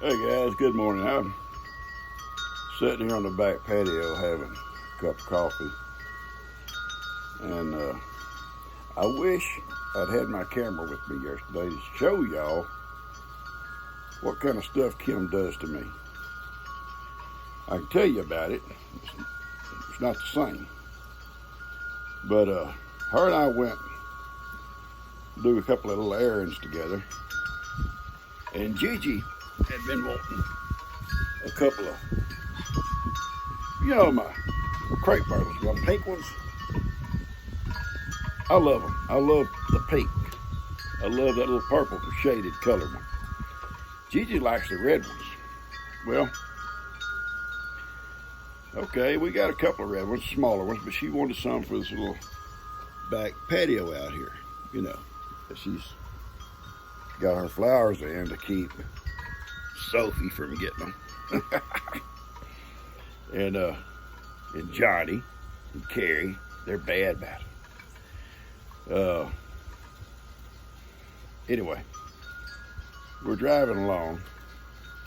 Hey guys, good morning. I'm sitting here on the back patio having a cup of coffee, and I wish I'd had my camera with me yesterday to show y'all what kind of stuff Kim does to me. I can tell you about it. It's not the same, but her and I went to do a couple of little errands together, and Gigi had been wanting a couple of, my crepe myrtles, my pink ones. I love them. I love the pink. I love that little purple shaded color one. Gigi likes the red ones. Well, okay, we got a couple of red ones, smaller ones, but she wanted some for this little back patio out here. She's got her flowers in to keep Sophie from getting them. and Johnny and Carrie, they're bad about it. Anyway, we're driving along,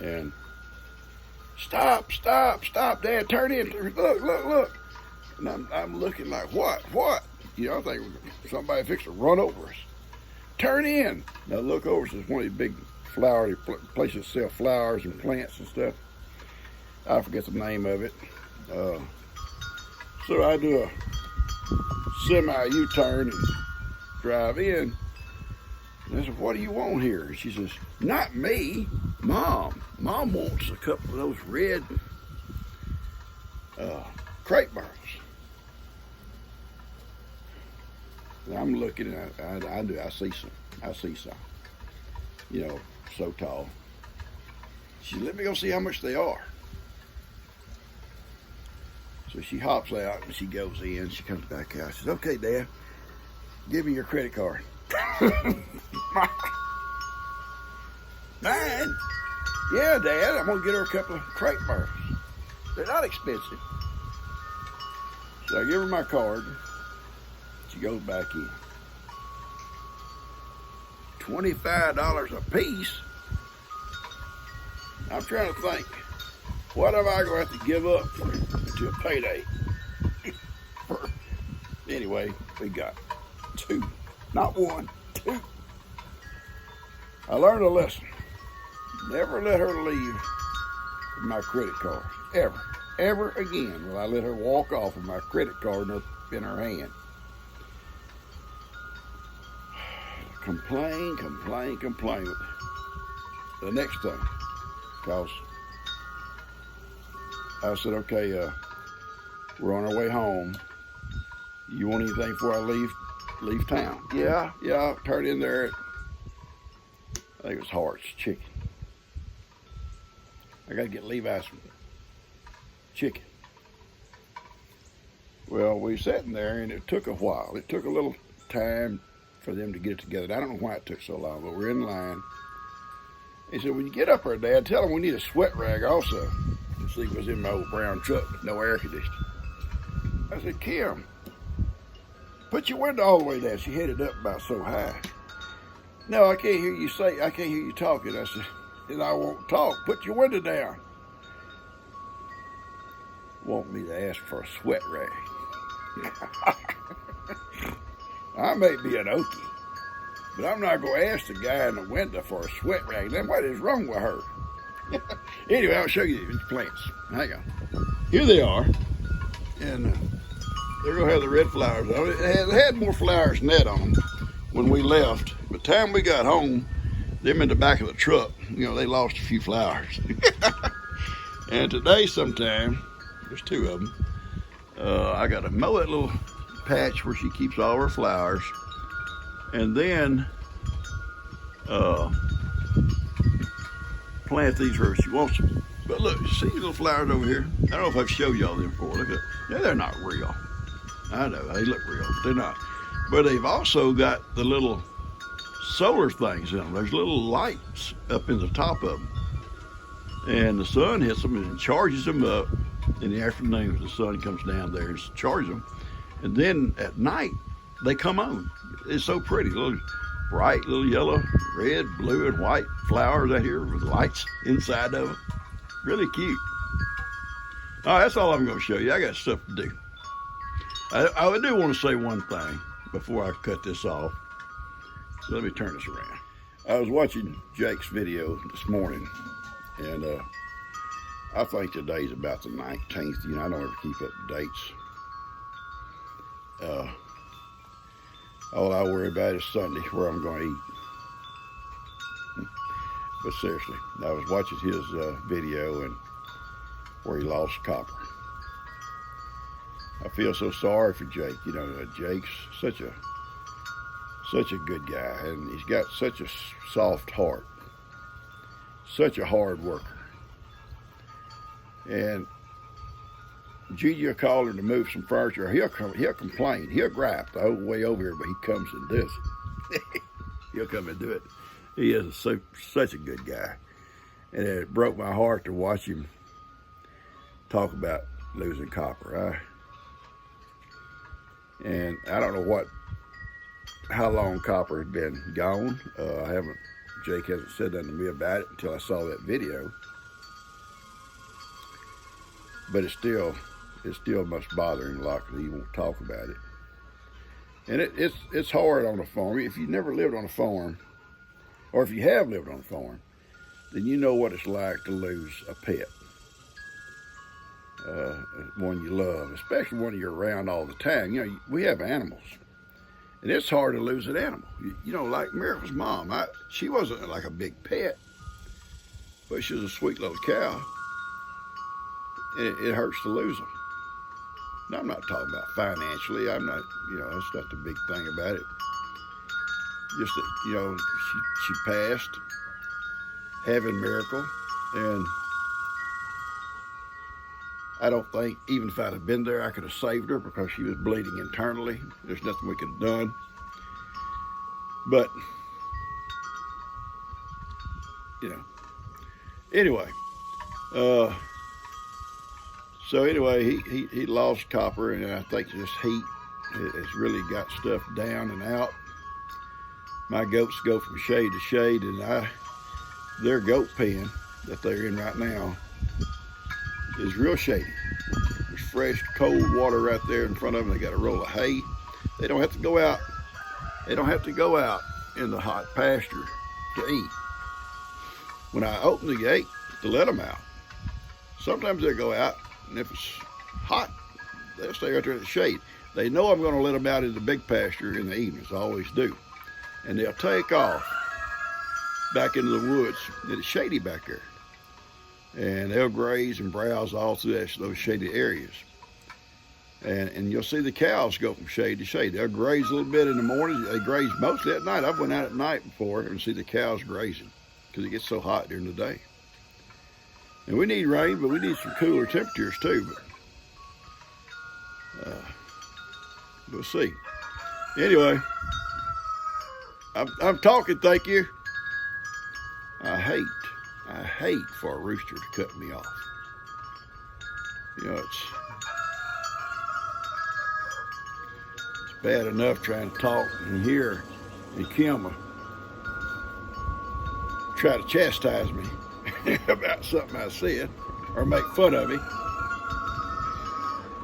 and stop, Dad, turn in, look. And I'm looking like, what? I think somebody fixed to run over us. Turn in. Now look over, it's one of these big flowery places that sell flowers and plants and stuff. I forget the name of it. So I do a semi U-turn and drive in. And I said, what do you want here? And she says, not me, Mom. Mom wants a couple of those red crepe myrtles. And I'm looking at I see some. So tall. She said, let me go see how much they are. So she hops out and she goes in. She comes back out. She says, okay, Dad, give me your credit card. Mine? Yeah, Dad, I'm going to get her a couple of crepe myrtles. They're not expensive. So I give her my card. She goes back in. $25 a piece. I'm trying to think, what am I going to have to give up to a payday? Anyway, we got two, not one, two. I learned a lesson. Never let her leave with my credit card. Ever again will I let her walk off with my credit card in her hand. Complain. The next thing, because I said, okay, we're on our way home. You want anything before I leave town? Yeah, turn in there at, I think it was Hart's Chicken. I got to get Levi some chicken. Well, we sat in there, and it took a while. It took a little time for them to get it together. I don't know why it took so long, but we're in line. He said, when you get up there, Dad, tell them we need a sweat rag also. The seat was in my old brown truck, no air conditioning. I said, Kim, put your window all the way down. She had it up about so high. No, I can't hear you talking. I said, and I won't talk. Put your window down. Want me to ask for a sweat rag. I may be an Okie, but I'm not going to ask the guy in the window for a sweat rag. Then what is wrong with her? Anyway, I'll show you these plants. Hang on. Here they are. And they're going to have the red flowers on it. It had more flowers than that on them when we left. By the time we got home, them in the back of the truck, they lost a few flowers. And today sometime, there's two of them, I got to mow that little patch where she keeps all her flowers, and then plant these where she wants them. But look, you see these little flowers over here? I don't know if I've showed y'all them before. Look at, yeah, they're not real. I know they look real, but they're not. But they've also got the little solar things in them. There's little lights up in the top of them, and the sun hits them and charges them up in the afternoon. The sun comes down there and charges them, and then at night they come on. It's so pretty. Look, bright little yellow, red, blue, and white flowers out here with lights inside of them. Really cute. All right, that's all I'm going to show you. I got stuff to do. I do want to say one thing before I cut this off. So let me turn this around. I was watching Jake's video this morning, and I think today's about the 19th. You know, I don't ever keep up the dates. All I worry about is Sunday, where I'm going to eat. But seriously, I was watching his video and where he lost Copper. I feel so sorry for Jake. You know, Jake's such a good guy, and he's got such a soft heart, such a hard worker. And Gigi will call him to move some furniture. He'll complain. He'll gripe the whole way over here, but he comes and does it. He'll come and do it. He is such a good guy. And it broke my heart to watch him talk about losing Copper. And I don't know how long Copper had been gone. Jake hasn't said nothing to me about it until I saw that video. But it still must bother him a lot because he won't talk about it. And it's hard on a farm. If you've never lived on a farm, or if you have lived on a farm, then you know what it's like to lose a pet. One you love, especially one you're around all the time. You know, we have animals, and it's hard to lose an animal. You know, like Miracle's mom, she wasn't like a big pet, but she was a sweet little cow, and it hurts to lose them. Now, I'm not talking about financially. I'm not, that's not the big thing about it. Just that, she passed having Miracle, and I don't think, even if I'd have been there, I could have saved her because she was bleeding internally. There's nothing we could have done. But, anyway. So anyway, he lost Copper, and I think this heat has really got stuff down and out. My goats go from shade to shade, and their goat pen that they're in right now is real shady. There's fresh, cold water right there in front of them. They got a roll of hay. They don't have to go out. They don't have to go out in the hot pasture to eat. When I open the gate to let them out, sometimes they go out, and if it's hot, they'll stay right there in the shade. They know I'm going to let them out in the big pasture in the evenings. I always do. And they'll take off back into the woods. It's shady back there. And they'll graze and browse all through those shady areas. And you'll see the cows go from shade to shade. They'll graze a little bit in the morning. They graze mostly at night. I've went out at night before and see the cows grazing because it gets so hot during the day. And we need rain, but we need some cooler temperatures too. But we'll see. Anyway, I'm talking, thank you. I hate for a rooster to cut me off. It's bad enough trying to talk and hear, and Kim try to chastise me about something I said or make fun of me.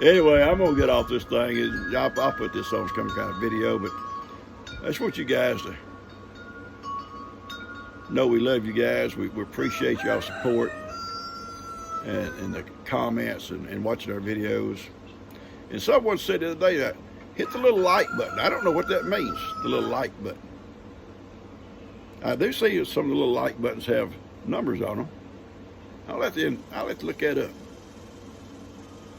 Anyway, I'm gonna get off this thing. I'll put this on some kind of video, but I just want you guys to know we love you guys. We appreciate y'all's support and the comments and watching our videos. And someone said the other day that hit the little like button. I don't know what that means, the little like button. I do see some of the little like buttons have numbers on them. I'll have to look that up.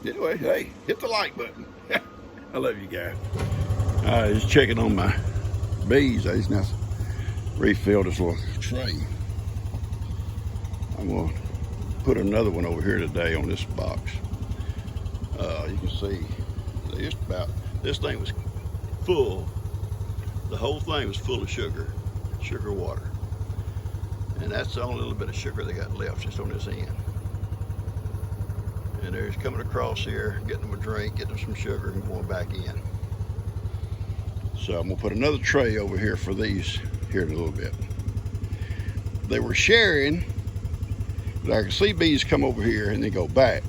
Anyway, hey, hit the like button. I love you guys. All right, just checking on my bees. I just now refilled this little tray. I'm going to put another one over here today on this box. You can see just about, this thing was full. The whole thing was full of sugar water. And that's the only little bit of sugar they got left just on this end. And they're just coming across here, getting them a drink, getting them some sugar, and going back in. So I'm gonna put another tray over here for these here in a little bit. They were sharing, but I can see bees come over here and then go back.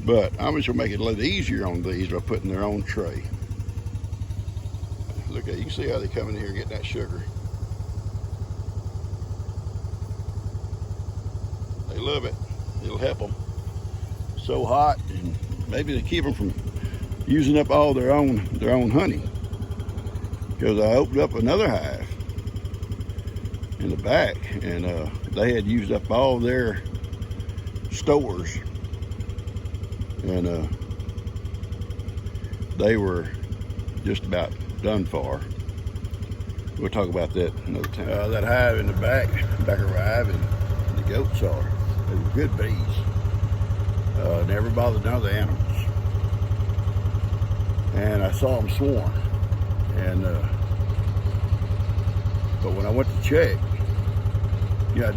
But I'm just gonna make it a little easier on these by putting their own tray. Look at, you can see how they come in here and get that sugar. They love it. It'll help them. It's so hot, and maybe they keep them from using up all their own honey. Because I opened up another hive in the back, and they had used up all their stores, and they were just about done for. We'll talk about that another time. That hive in the back of our hive, and the goats are. They were good bees. Never bothered none of the animals. And I saw them swarm. And but when I went to check, you know,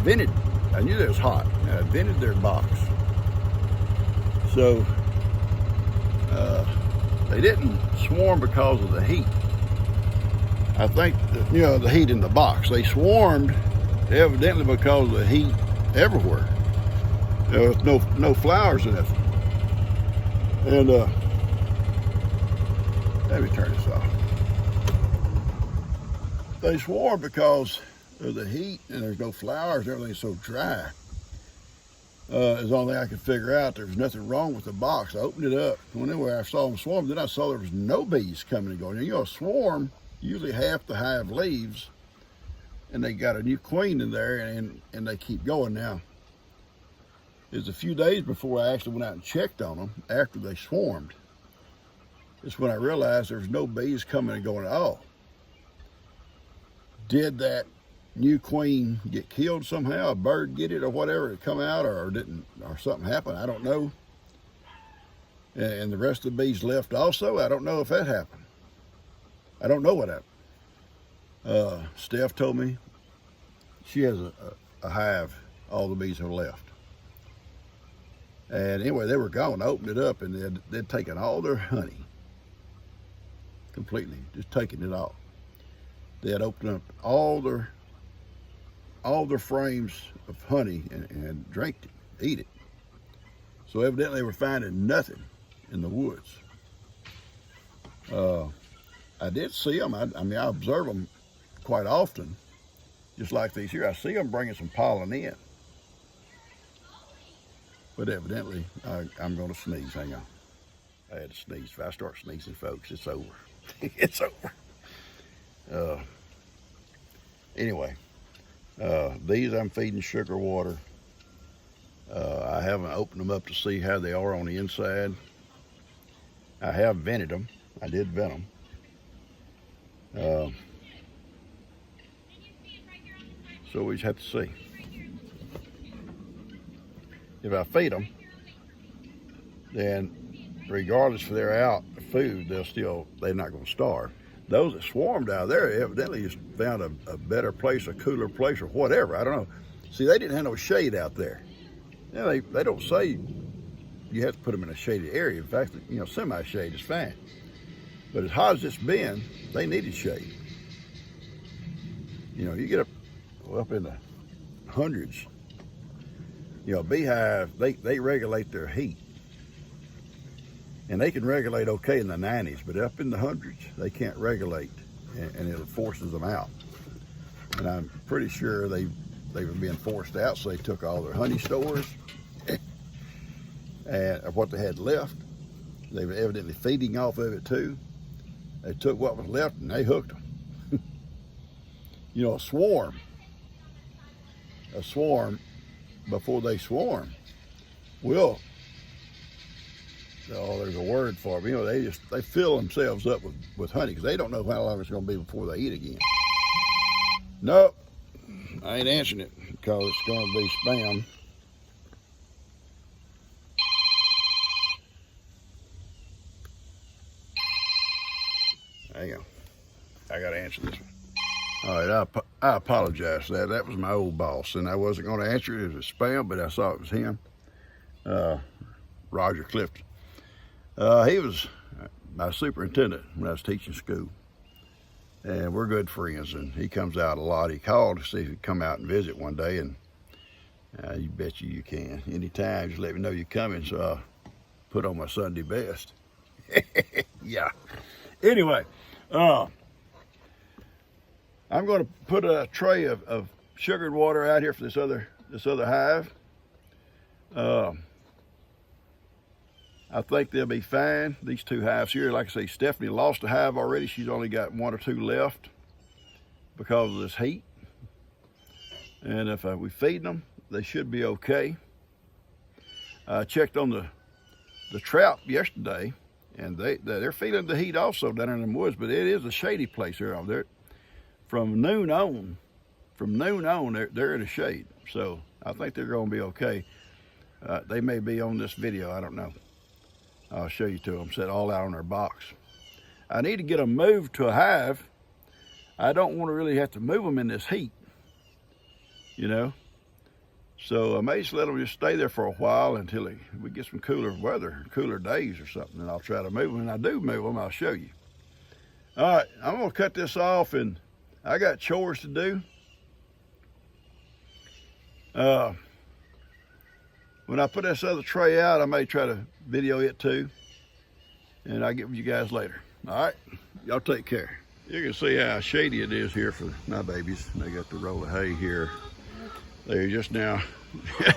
I knew it was hot. I vented their box. So they didn't swarm because of the heat. I think that, you know, the heat in the box. They swarmed evidently because of the heat everywhere. There was no flowers in it. And let me turn this off. They swarm because of the heat, and there's no flowers, everything's so dry. It's the only thing I could figure out. There was nothing wrong with the box. I opened it up. Whenever I saw them swarm, then I saw there was no bees coming and going. You know, a swarm, usually half the hive leaves, and they got a new queen in there, and they keep going. Now, it was a few days before I actually went out and checked on them after they swarmed. It's when I realized there was no bees coming and going at all. Did that new queen get killed somehow? A bird get it or whatever? It come out or didn't, or something happened? I don't know. And the rest of the bees left also. I don't know if that happened. I don't know what happened. Steph told me she has a hive. All the bees have left. And anyway, they were gone. I opened it up, and they'd taken all their honey. Completely, just taking it all. They had opened up all their frames of honey and drank it, eat it. So evidently they were finding nothing in the woods. I did see them. I mean, I observe them quite often, just like these here. I see them bringing some pollen in. But evidently, I'm going to sneeze. Hang on. I had to sneeze. If I start sneezing, folks, it's over. It's over. Anyway, these I'm feeding sugar water. I haven't opened them up to see how they are on the inside. I have vented them. I did vent them. So we just have to see. If I feed them, then regardless if they're out of food, they're not going to starve. Those that swarmed out there evidently just found a better place, a cooler place, or whatever. I don't know. See, they didn't have no shade out there. You know, they don't say you have to put them in a shaded area. In fact, you know, semi-shade is fine. But as hot as it's been, they needed shade. You know, you get up in the hundreds. You know, beehive, they regulate their heat. And they can regulate okay in the 90s, but up in the hundreds, they can't regulate, and it forces them out. And I'm pretty sure they were being forced out, so they took all their honey stores and what they had left. They were evidently feeding off of it too. They took what was left and they hooked them. You know, a swarm, before they swarm, will, oh, there's a word for them. You know, they fill themselves up with honey because they don't know how long it's going to be before they eat again. Nope, I ain't answering it because it's going to be spam. Hang on, I got to answer this one. All right, I apologize for that. That was my old boss, and I wasn't going to answer it as a spam, but I saw it was him, Roger Clifton. He was my superintendent when I was teaching school. and we're good friends, and he comes out a lot. He called to see if he'd come out and visit one day, and you bet you can. Anytime, just let me know you're coming, so I'll put on my Sunday best. Yeah. Anyway, I'm going to put a tray of sugared water out here for this other hive. I think they'll be fine. These two hives here, like I say, Stephanie lost a hive already. She's only got 1 or 2 left because of this heat. And if we feed them, they should be okay. I checked on the trout yesterday, and they're feeling the heat also down in the woods, but it is a shady place here. From noon on, they're in the shade. So I think they're going to be okay. They may be on this video, I don't know. I'll show you to them, set all out on their box. I need to get them moved to a hive. I don't want to really have to move them in this heat, you know. So I may just let them just stay there for a while until we get some cooler weather, cooler days or something, and I'll try to move them. When I do move them, I'll show you. All right, I'm gonna cut this off, and I got chores to do. When I put this other tray out, I may try to video it too, and I'll get with you guys later. All right, y'all take care. You can see how shady it is here for my babies. They got the roll of hay here. They're just now,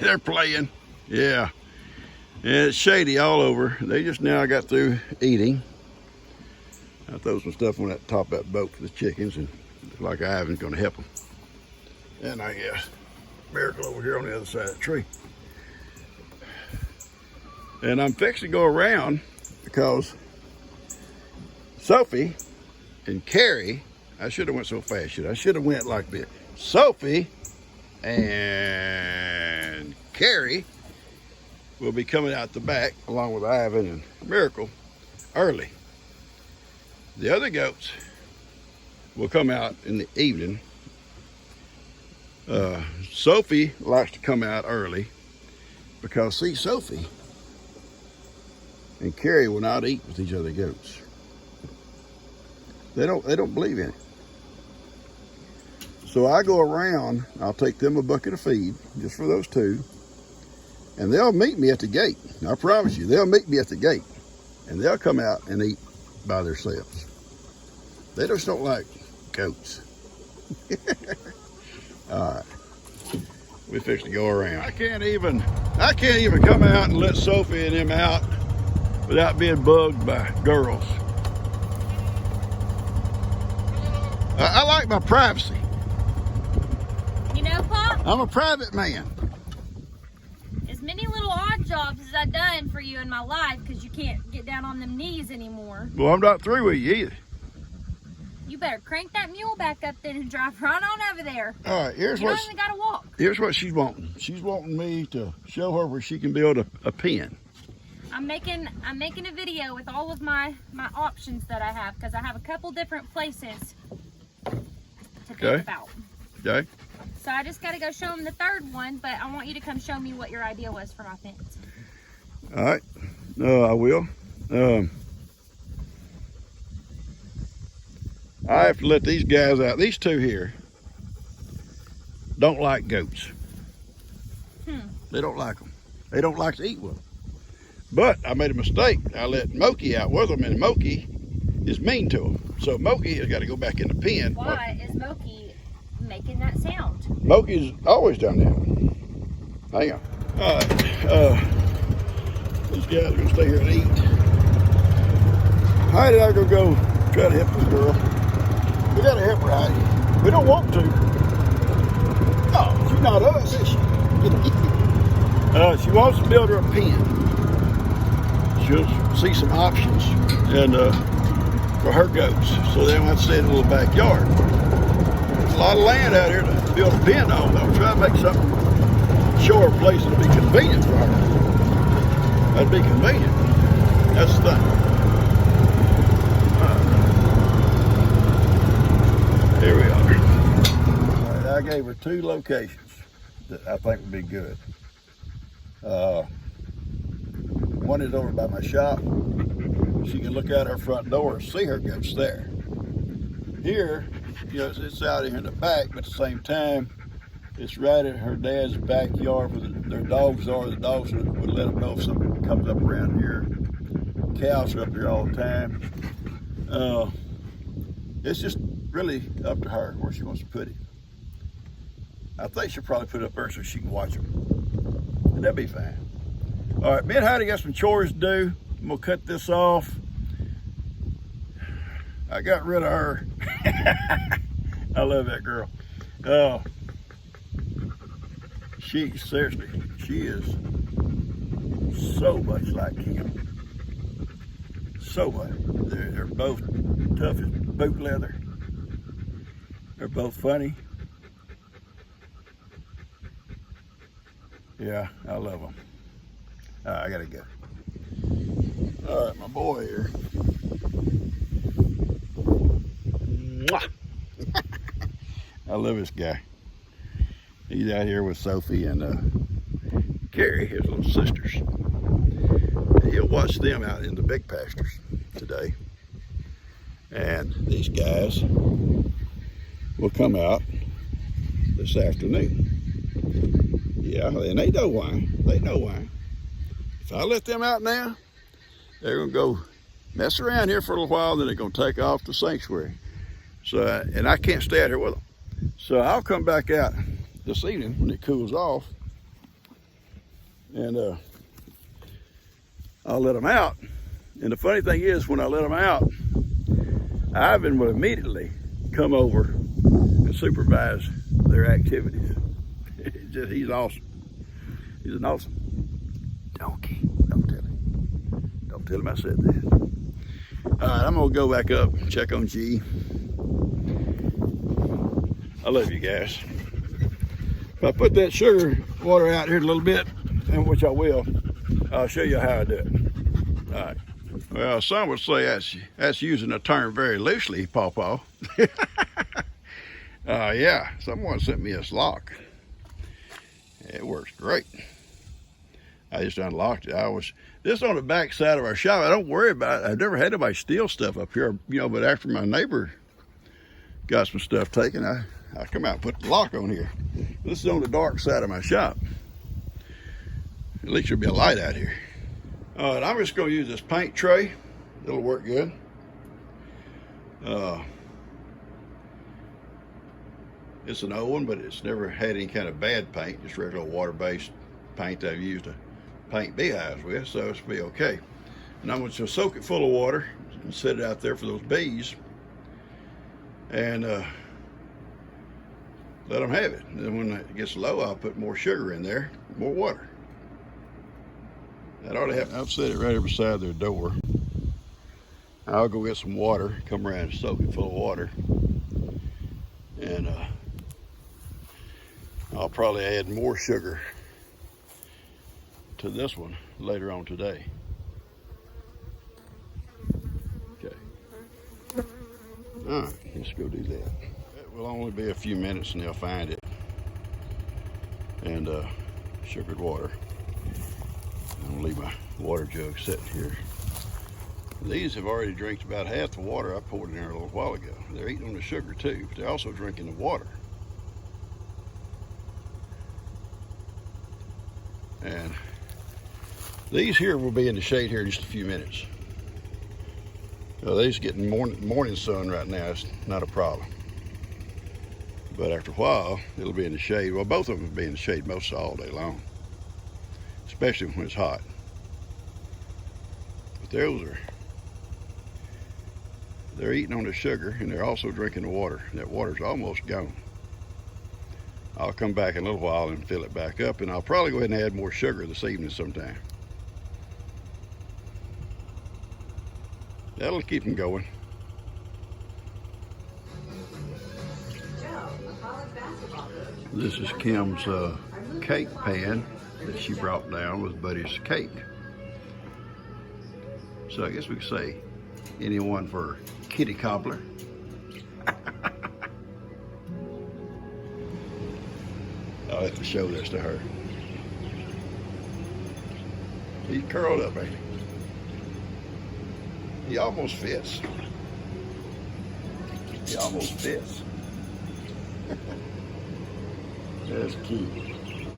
they're playing, yeah. And it's shady all over. They just now got through eating. I throw some stuff on that top of that boat for the chickens, and looks like Ivan's gonna help them. And I guess Miracle over here on the other side of the tree. And I'm fixing to go around because Sophie and Carrie, I should have went so fast, I should have went like this. Sophie and Carrie will be coming out the back along with Ivan and Miracle early. The other goats will come out in the evening. Sophie likes to come out early because, see, Sophie and Carrie will not eat with these other goats. They don't believe in it. So I go around, I'll take them a bucket of feed just for those two, and they'll meet me at the gate. I promise you, they'll meet me at the gate, and they'll come out and eat by themselves. They just don't like goats. All right, we fixed to go around. I can't even come out and let Sophie and them out without being bugged by girls. I like my privacy. You know, Pop? I'm a private man. As many little odd jobs as I've done for you in my life, because you can't get down on them knees anymore. Well, I'm not through with you either. You better crank that mule back up then and drive right on over there. All right, you don't even gotta walk. Here's what she's wanting. She's wanting me to show her where she can build a pen. I'm making a video with all of my options that I have, because I have a couple different places to think about. Okay. So I just got to go show them the third one, but I want you to come show me what your idea was for my fence. All right. I will. I have to let these guys out. These two here don't like goats. They don't like them. They don't like to eat with them. But I made a mistake. I let Moki out with them, and Moki is mean to them. So Moki has got to go back in the pen. Why is Moki making that sound? Moki's always done that. Hang on. All right. These guys are going to stay here and eat. Heidi and I are going to go try to help this girl. We got to help her, Heidi. We don't want to. Oh, she's not us, is she? She wants to build her a pen. She'll see some options and for her goats, so they don't have to stay in a little backyard. There's a lot of land out here to build a pen on. I'm trying to make something, show her a place that'll be convenient for her. That'd be convenient. That's the thing. Here we are. All right, I gave her 2 locations that I think would be good. One is over by my shop. She can look out her front door and see her goats there. here, you know, it's out here in the back, but at the same time, it's right in her dad's backyard where their dogs are. The dogs would let them know if something comes up around here. Cows are up here all the time. It's just really up to her where she wants to put it. I think she'll probably put it up there so she can watch them. And that'll be fine. All right, me and Heidi got some chores to do. I'm gonna cut this off. I got rid of her. I love that girl. Seriously, she is so much like Kim. So much. They're both tough as boot leather. They're both funny. Yeah, I love them. I gotta go. All right, my boy here. Mwah. I love this guy. He's out here with Sophie and Carrie, his little sisters. He'll watch them out in the big pastures today. And these guys will come out this afternoon. Yeah, and they know why. They know why. If I let them out now, they're gonna go mess around here for a little while, then they're gonna take off to sanctuary. So, and I can't stay out here with them. So I'll come back out this evening when it cools off, and I'll let them out. And the funny thing is, when I let them out, Ivan will immediately come over and supervise their activities. He's awesome. He's an awesome donkey. Don't tell him. Don't tell him I said that. All right, I'm gonna go back up, check on G. I love you guys. If I put that sugar water out here a little bit, and which I will, I'll show you how I do it. All right. Well, some would say that's using a term very loosely, Pawpaw. Yeah, someone sent me a lock. It works great. I just unlocked it. This on the back side of our shop. I don't worry about it. I've never had anybody steal stuff up here, you know, but after my neighbor got some stuff taken, I come out and put the lock on here. This is on the dark side of my shop. At least there'll be a light out here. All right, I'm just gonna use this paint tray. It'll work good. It's an old one, but it's never had any kind of bad paint, just regular water-based paint that I've used to paint beehives with, so it's be okay. And I'm gonna soak it full of water and set it out there for those bees, and let them have it. And then when it gets low, I'll put more sugar in there, more water. That ought to happen. I've set it right here beside their door. I'll go get some water, come around and soak it full of water, and I'll probably add more sugar to this one later on today. Okay. All right, let's go do that. It will only be a few minutes and they'll find it. And sugared water. I'm gonna leave my water jug sitting here. These have already drank about half the water I poured in there a little while ago. They're eating on the sugar too, but they're also drinking the water. And these here will be in the shade here in just a few minutes. So these getting morning sun right now. It's not a problem. But after a while, it'll be in the shade. Well, both of them will be in the shade most all day long, especially when it's hot. But they're eating on the sugar, and they're also drinking the water. That water's almost gone. I'll come back in a little while and fill it back up, and I'll probably go ahead and add more sugar this evening sometime. That'll keep them going. This is Kim's cake pan that she brought down with Buddy's cake. So I guess we could say anyone for kitty cobbler. I'll have to show this to her. He's curled up, ain't he? He almost fits. He almost fits. That's cute.